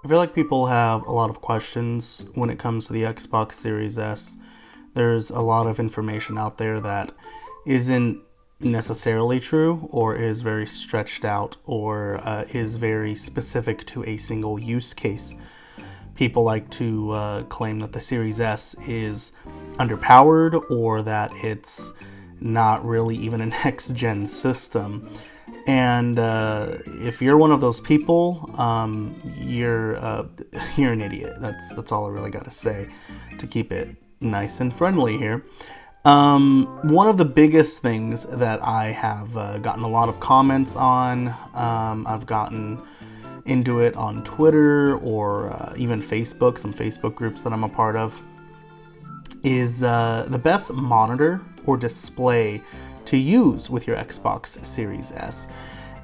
I feel like people have a lot of questions when it comes to the Xbox Series S. There's a lot of information out there that isn't necessarily true or is very stretched out or is very specific to a single use case. People like to claim that the Series S is underpowered or that it's not really even a next-gen system. And if you're one of those people, you're an idiot. That's all I really got to say to keep it nice and friendly here. One of the biggest things that I have gotten a lot of comments on, I've gotten into it on Twitter or even Facebook, some Facebook groups that I'm a part of, is the best monitor or display to use with your Xbox Series S.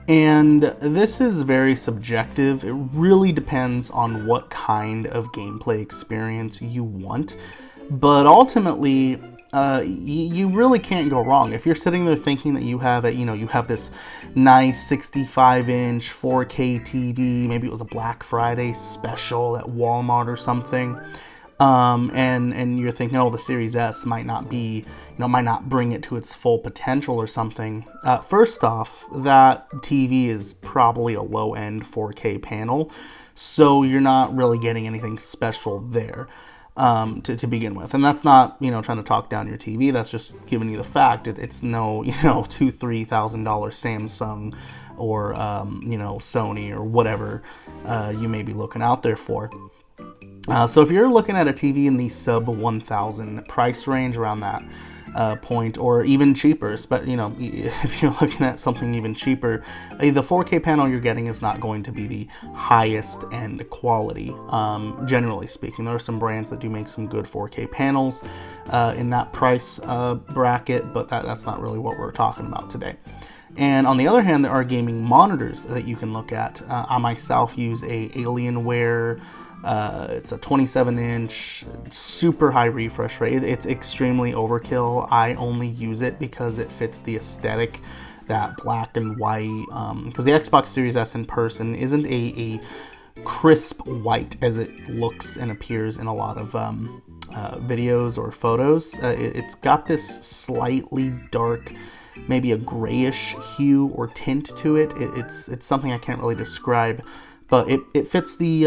And this is very subjective. It really depends on what kind of gameplay experience you want. But ultimately, you really can't go wrong. If you're sitting there thinking that you have this nice 65-inch 4K TV, maybe it was a Black Friday special at Walmart or something, and you're thinking, oh, the Series S might not bring it to its full potential or something. First off, that TV is probably a low-end 4K panel, so you're not really getting anything special there to begin with. And that's not, trying to talk down your TV. That's just giving you the fact. It's no, $2,000-$3,000 Samsung or, Sony or whatever you may be looking out there for. So if you're looking at a TV in the sub 1,000 price range, around that point, or even cheaper, but if you're looking at something even cheaper, the 4K panel you're getting is not going to be the highest end quality. Generally speaking, there are some brands that do make some good 4K panels in that price bracket, but that's not really what we're talking about today. And on the other hand, there are gaming monitors that you can look at. I myself use a Alienware. It's a 27-inch, super high refresh rate. It's extremely overkill. I only use it because it fits the aesthetic, that black and white. Because the Xbox Series S in person isn't a crisp white as it looks and appears in a lot of videos or photos. It's got this slightly dark, maybe a grayish hue or tint to it. It's something I can't really describe. But it fits the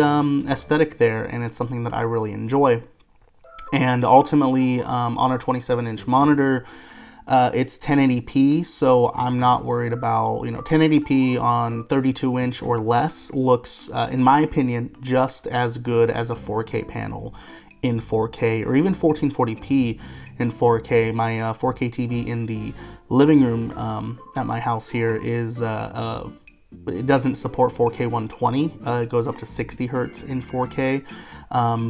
aesthetic there, and it's something that I really enjoy. And ultimately, on a 27-inch monitor, it's 1080p, so I'm not worried about, 1080p on 32-inch or less looks, in my opinion, just as good as a 4K panel in 4K, or even 1440p in 4K. My 4K TV in the living room at my house here is it doesn't support 4K 120. It goes up to 60 hertz in 4K,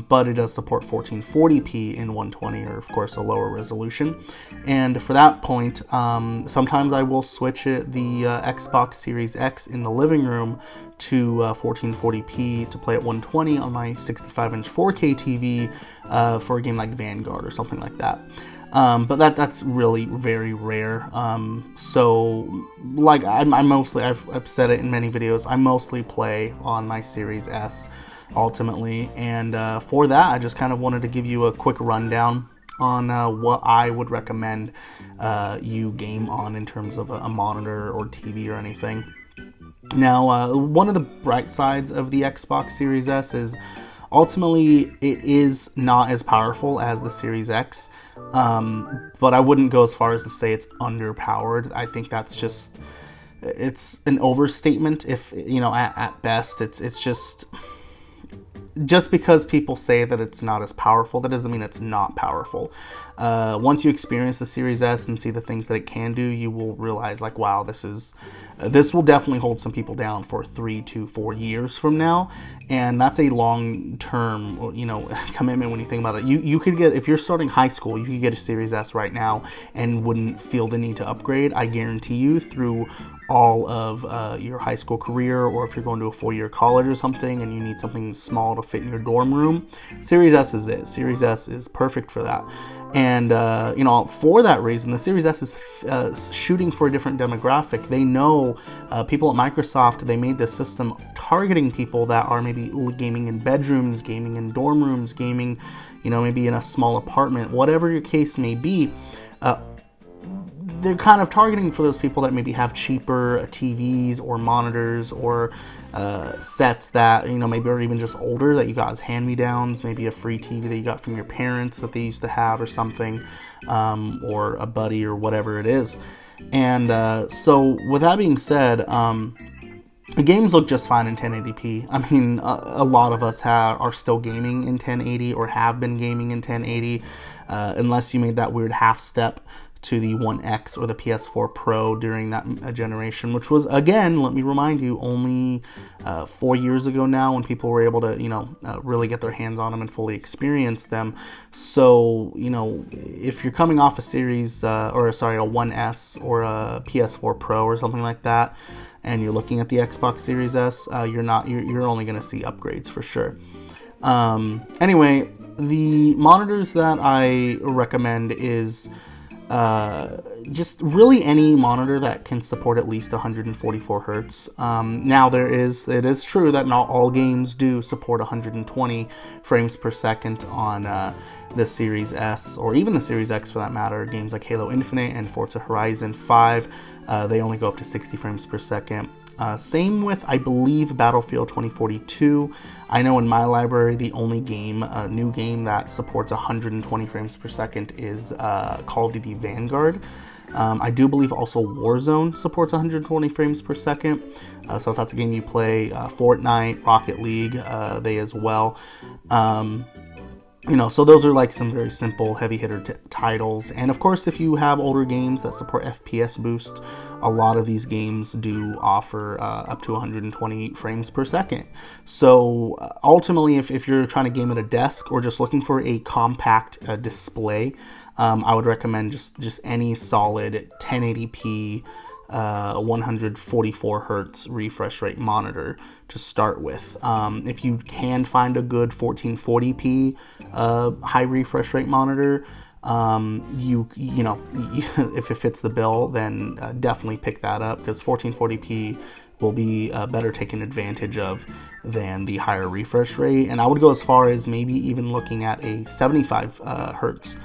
but it does support 1440p in 120, or of course a lower resolution. And for that point, sometimes I will switch the Xbox Series X in the living room to 1440p to play at 120 on my 65-inch 4K TV for a game like Vanguard or something like that. But that's really very rare. So like I've said it in many videos, I mostly play on my Series S ultimately. And for that, I just kind of wanted to give you a quick rundown on what I would recommend you game on in terms of a monitor or TV or anything. Now, one of the bright sides of the Xbox Series S is ultimately it is not as powerful as the Series X. But I wouldn't go as far as to say it's underpowered. I think that's it's an overstatement. If at best, it's just because people say that it's not as powerful, that doesn't mean it's not powerful. Once you experience the Series S and see the things that it can do, you will realize, like, wow, this will definitely hold some people down for 3 to 4 years from now, and that's a long-term, commitment when you think about it. You could get, if you're starting high school, you could get a Series S right now and wouldn't feel the need to upgrade. I guarantee you, through all of your high school career, or if you're going to a 4-year college or something and you need something small to fit in your dorm room, Series S is it. Series S is perfect for that. And, for that reason, the Series S is shooting for a different demographic. They know people at Microsoft, they made this system targeting people that are maybe gaming in bedrooms, gaming in dorm rooms, gaming, maybe in a small apartment, whatever your case may be. They're kind of targeting for those people that maybe have cheaper TVs or monitors or sets that, maybe are even just older, that you got as hand-me-downs, maybe a free TV that you got from your parents that they used to have or something, or a buddy or whatever it is. And so with that being said, the games look just fine in 1080p. I mean, a lot of us are still gaming in 1080 or have been gaming in 1080, unless you made that weird half step to the One X or the PS4 Pro during that generation, which was, again, let me remind you, only 4 years ago now, when people were able to, really get their hands on them and fully experience them. So, if you're coming off a One S or a PS4 Pro or something like that, and you're looking at the Xbox Series S, you're only going to see upgrades for sure. Anyway, the monitors that I recommend is just really any monitor that can support at least 144 hertz. Now it is true that not all games do support 120 frames per second on the Series S, or even the Series X for that matter. Games like Halo Infinite and Forza Horizon 5, they only go up to 60 frames per second. Same with, I believe, Battlefield 2042. I know in my library, the only new game that supports 120 frames per second is Call of Duty Vanguard. I do believe also Warzone supports 120 frames per second. So if that's a game you play, Fortnite, Rocket League, they as well. So those are like some very simple heavy hitter titles. And of course, if you have older games that support FPS boost, a lot of these games do offer up to 120 frames per second. So ultimately, if you're trying to game at a desk or just looking for a compact display, I would recommend just any solid 1080p 144 hertz refresh rate monitor to start with. If you can find a good 1440p high refresh rate monitor, if it fits the bill, then definitely pick that up, because 1440p will be better taken advantage of than the higher refresh rate. And I would go as far as maybe even looking at a 75 hertz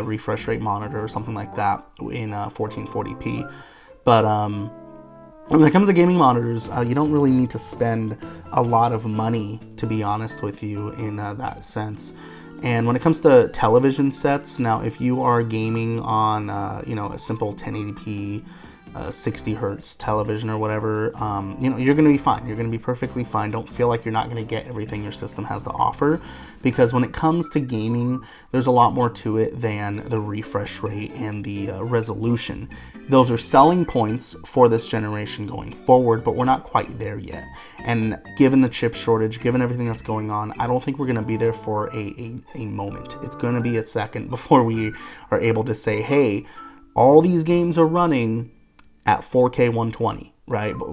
refresh rate monitor or something like that in 1440p. But when it comes to gaming monitors, you don't really need to spend a lot of money, to be honest with you, in that sense. And when it comes to television sets, now if you are gaming on a simple 1080p 60 hertz television or whatever, you're going to be fine. You're going to be perfectly fine. Don't feel like you're not going to get everything your system has to offer, because when it comes to gaming, there's a lot more to it than the refresh rate and the resolution. Those are selling points for this generation going forward, but we're not quite there yet. And given the chip shortage, given everything that's going on, I don't think we're going to be there for a moment. It's going to be a second before we are able to say, hey, all these games are running at 4K 120, right? But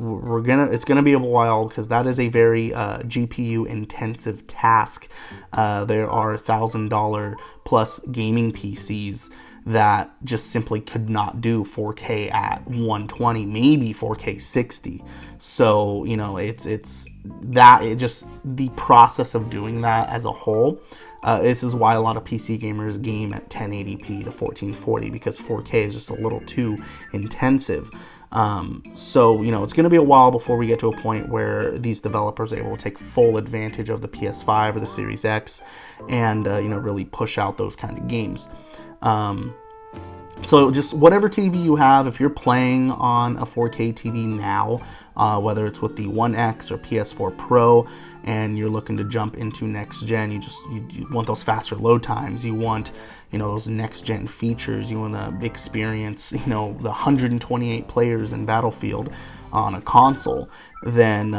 it's gonna be a while, because that is a very GPU intensive task. There are $1,000 plus gaming PCs that just simply could not do 4K at 120, maybe 4K 60. So it's just the process of doing that as a whole. This is why a lot of PC gamers game at 1080p to 1440, because 4K is just a little too intensive. So it's going to be a while before we get to a point where these developers are able to take full advantage of the PS5 or the Series X and really push out those kind of games. So just whatever TV you have, if you're playing on a 4K TV now, whether it's with the One X or PS4 Pro, and you're looking to jump into next gen, you want those faster load times, you want those next gen features, you want to experience the 128 players in Battlefield on a console, then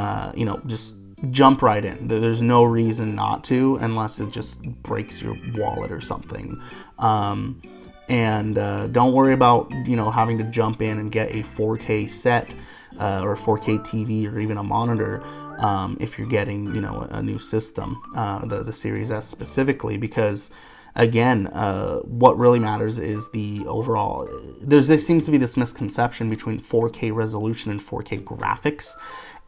just jump right in. There's no reason not to, unless it just breaks your wallet or something. And don't worry about having to jump in and get a 4K set. or 4K TV or even a monitor if you're getting, you know, a new system, the Series S specifically, because again, what really matters is the overall. There seems to be this misconception between 4K resolution and 4K graphics,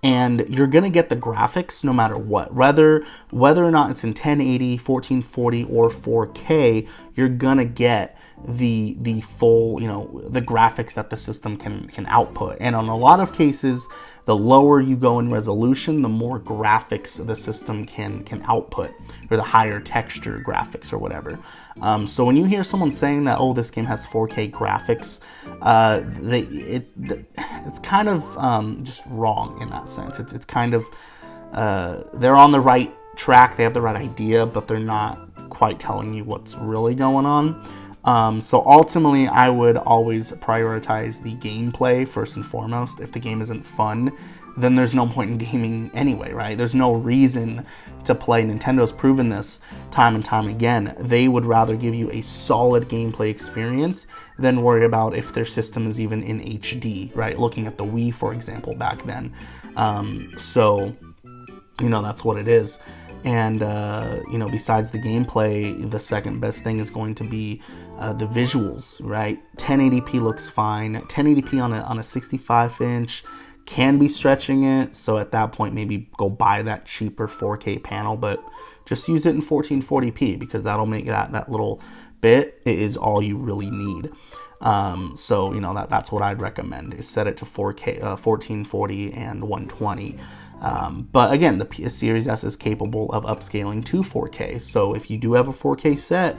and you're gonna get the graphics no matter what, whether or not it's in 1080, 1440, or 4K. You're gonna get the full, you know, the graphics that the system can output. And on a lot of cases, the lower you go in resolution, the more graphics the system can output, or the higher texture graphics or whatever. So when you hear someone saying that, oh, this game has 4K graphics, it's kind of just wrong in that sense. It's kind of, they're on the right track, they have the right idea, but they're not quite telling you what's really going on. So ultimately, I would always prioritize the gameplay first and foremost. If the game isn't fun, then there's no point in gaming anyway, right? There's no reason to play. Nintendo's proven this time and time again. They would rather give you a solid gameplay experience than worry about if their system is even in HD, right? Looking at the Wii, for example, back then. So, you know, that's what it is. And, you know, besides the gameplay, the second best thing is going to be the visuals, right? 1080p looks fine. 1080p on a 65-inch can be stretching it. So at that point, maybe go buy that cheaper 4K panel, but just use it in 1440p, because that'll make that little bit is all you really need. So, you know, that's what I'd recommend, is set it to 4K, 1440 and 120. But again, the Series S is capable of upscaling to 4K. So if you do have a 4K set,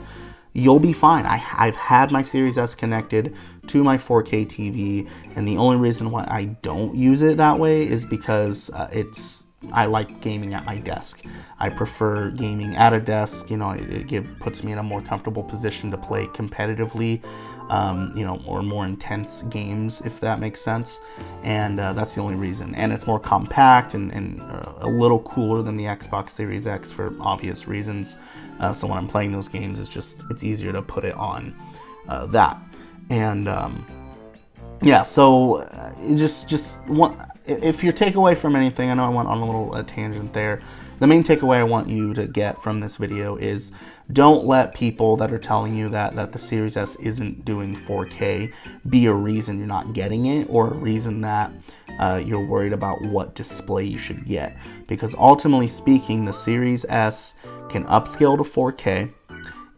you'll be fine. I've had my Series S connected to my 4K TV, and the only reason why I don't use it that way is because I like gaming at my desk. I prefer gaming at a desk. You know, it puts me in a more comfortable position to play competitively, you know, or more intense games, if that makes sense. And that's the only reason. And it's more compact and a little cooler than the Xbox Series X for obvious reasons. So when I'm playing those games, it's easier to put it on that. And yeah, so if your takeaway from anything, I know I went on a little tangent there. The main takeaway I want you to get from this video is, don't let people that are telling you that the Series S isn't doing 4K be a reason you're not getting it, or a reason that you're worried about what display you should get. Because ultimately speaking, the Series S can upscale to 4K.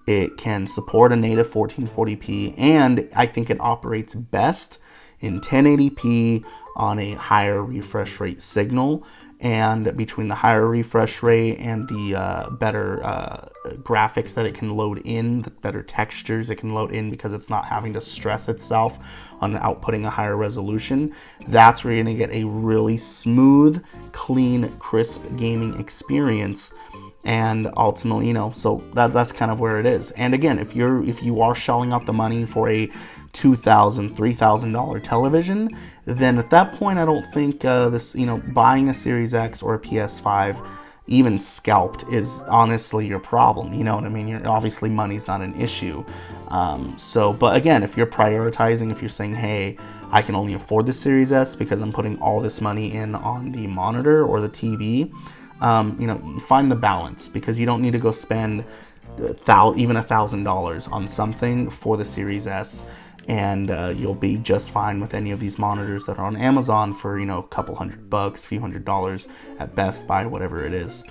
It can support a native 1440p, and I think it operates best in 1080p on a higher refresh rate signal. And between the higher refresh rate and the better graphics that it can load in, the better textures it can load in, because it's not having to stress itself on outputting a higher resolution, that's where you're going to get a really smooth, clean, crisp gaming experience. And ultimately, you know, so that's kind of where it is. And again, if you are shelling out the money for a $2,000, $3,000 television, then at that point, I don't think this, you know, buying a Series X or a PS5, even scalped, is honestly your problem. You know what I mean? Obviously, money's not an issue. But again, if you're prioritizing, if you're saying, hey, I can only afford the Series S because I'm putting all this money in on the monitor or the TV, you know, you find the balance, because you don't need to go spend even $1,000 on something for the Series S. And you'll be just fine with any of these monitors that are on Amazon for, you know, a couple $100, few $100 at Best Buy, whatever it is.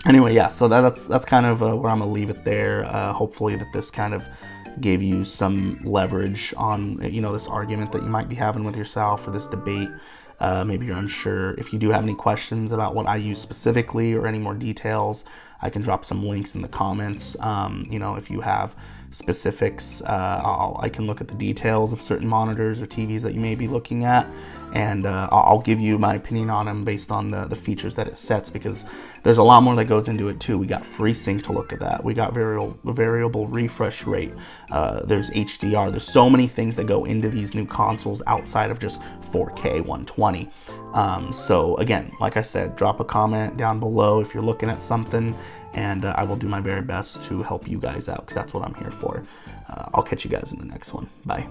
Anyway, yeah, so that's kind of where I'm gonna leave it there. Hopefully that this kind of gave you some leverage on, you know, this argument that you might be having with yourself, or this debate. Maybe you're unsure. If you do have any questions about what I use specifically, or any more details, I can drop some links in the comments. You know, if you have specifics, I can look at the details of certain monitors or TVs that you may be looking at, and I'll give you my opinion on them based on the features that it sets, because there's a lot more that goes into it too. We got FreeSync to look at that. We got variable refresh rate. There's HDR. There's so many things that go into these new consoles outside of just 4K 120. So again, like I said, drop a comment down below if you're looking at something, and I will do my very best to help you guys out, because that's what I'm here for. I'll catch you guys in the next one. Bye.